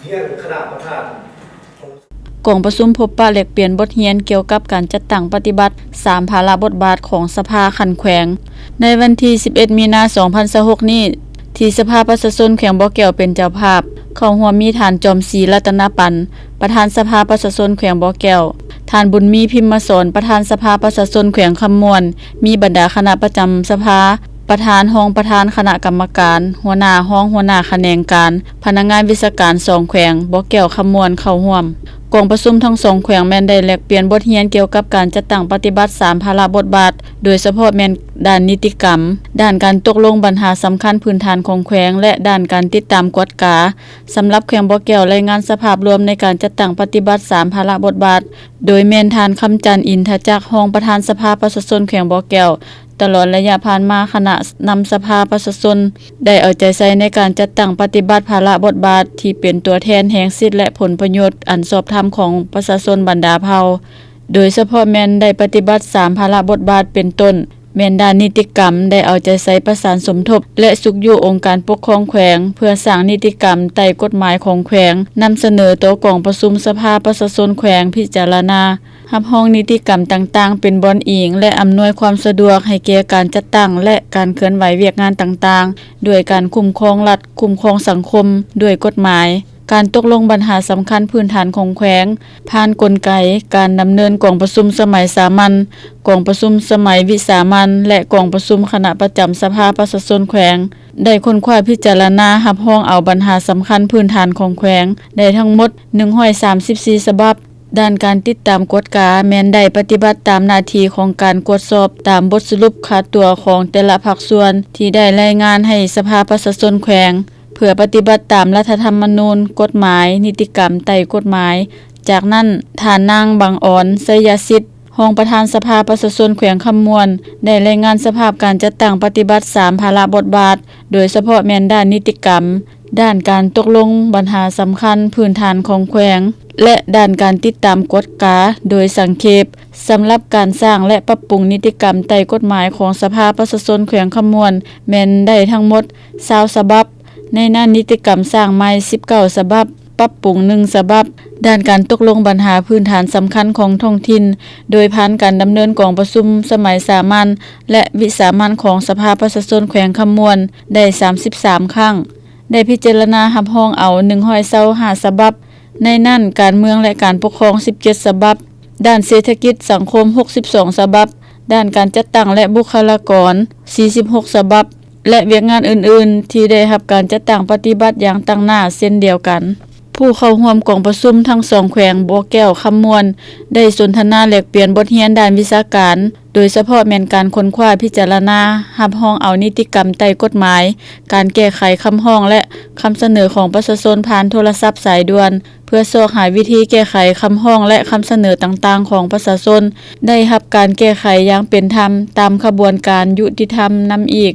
ฮียนคณะประธานกองประชุมพบปะแลกเปลี่ยนบทเรียนเกี่ยวกับการจัดตั้งปฏิบัติ3ภาระบทบาทของสภาคันแขวงในวันที่11มีนาคม2026นี้ที่สภาประชาชนแขวงบ่อแก้วเป็นเจ้าภาพเข้าร่วมมีท่านจอมศรีรัตนปันธ์ประธานสภาประชาชนแขวงบ่อแก้วท่านบุญมีพิมพ์สอนประธานสภาประชาชนแขวงคำม่วนมีบรรดาคณะประจำสภาประธานห้องประธานคณะกรรมการหัวหน้าห้องหัวหน้าแขนงการพนักงานวิชาการ2แขวงบ่อแก้วคำม่วนเข้าร่วมกองประชุมทั้ง2แขวงแม่นได้แลกเปลี่ยนบทเรียนเกี่ยวกับการจัดตั้งปฏิบัติ3ภาระบทบาทโดยเฉพาะแม่นด้านนิติกรรมด้านการตกลงปัญหาสำคัญพื้นฐานของแขวงและด้านการติดตามกฎกาสำหรับแขวงบ่อแก้วรายงานสภาพรวมในการจัดตั้งปฏิบัติ3ภาระบทบาทโดยแม่นทานคำจันทร์อินทจักรรองประธานสภาประชาชนแขวงบ่อแก้วตลอดระยะผ่านมาคณะนำสภาประชาชนได้เอาใจใส่ในการจัดตั้งปฏิบัติภาระบทบาทที่เป็นตัวแทนแห่งสิทธิและผลประโยชน์อันชอบธรรมของประชาชนบรรดาเผ่าโดยเฉพาะแม่นได้ปฏิบัติ3ภาระบทบาทเป็นต้นแม่นด้านนิติกรรมได้เอาใจใส่ประสานสมทบและสุขอยู่องค์การปกครองแขวงเพื่อสร้างนิติกรรมใต้กฎหมายของแขวงนำเสนอต่อกองประชุมสภาประชาชนแขวงพิจารณารับห้องนิติกรรมต่างๆเป็นบอนอิงและอำนวยความสะดวกให้แก่การจัดตั้งและการเคลื่อนไหวเวียกงานต่างๆด้วยการคุ้มครองรัฐคุ้มครองสังคมด้วยกฎหมายการตกลงปัญหาสำคัญพื้นฐานของแขวงผ่านกลไกการดำเนินกองประชุมสมัยสามัญกองประชุมสมัยวิสามัญและกองประชุมคณะประจำสภาประชาชนแขวงได้ค้นคว้าพิจารณารับรองเอาปัญหาสำคัญพื้นฐานของแขวงได้ทั้งหมด134ฉบับด้านการติดตามกฎกาแม้นได้ปฏิบัติตามหน้าที่ของการตรวจสอบตามบทสรุปค่าตัวของแต่ละภาคส่วนที่ได้รายงานให้สภาประชาชนแขวงเพื่อปฏิบัติตามรัฐธรรมนูญกฎหมายนิติกรรมใต้กฎหมายจากนั้นท่านนางบางอ่อนไสยสิทธิ์รองประธานสภาประชาชนแขวงคำม่วนได้รายงานสภาพการจัดตั้งปฏิบัติ3ภาระบทบาทโดยเฉพาะแม่นด้านนิติกรรมด้านการตกลงปัญหาสำคัญพื้นฐานของแขวงและด้านการติดตามกฎกาโดยสังเขปสำหรับการสร้างและปรับปรุงนิติกรรมใต้กฎหมายของสภาประชาชนแขวงคำม่วนแม่นได้ทั้งหมด20ฉบับในหน้านิติกรรมสร้างใหม่19ฉบับปรับปรุง1ฉบับด้านการตกลงปัญหาพื้นฐานสำคัญของท้องถิ่นโดยผ่านการดำเนินกองประชุมสมัยสามัญและวิสามัญของสภาประชาชนแขวงคำม่วนได้33ครั้งได้พิจารณารับรองเอา125ฉบับในนั้นการเมืองและการปกครอง17ฉบับด้านเศรษฐกิจสังคม62ฉบับด้านการจัดตั้งและบุคลากร46ฉบับและเวียกงานอื่นๆที่ได้รับการจัดตั้งปฏิบัติอย่างตั้งหน้าเช่นเดียวกันผู้เข้าร่วมกองประชุมทั้ง2แขวงบ่อแก้วคำม่วนได้สนทนาแลกเปลี่ยนบทเรียนด้านวิชาการโดยเฉพาะแม่นการค้นคว้าพิจารณารับรองเอานิติกรรมใต้กฎหมายการแก้ไขคำร้องและคำเสนอของประชาชนผ่านโทรศัพท์สายด่วนเพื่อสอบหาวิธีแก้ไขคำร้องและคำเสนอต่างๆของประชาชนได้รับการแก้ไขอย่างเป็นธรรมตามขบวนการยุติธรรมนำอีก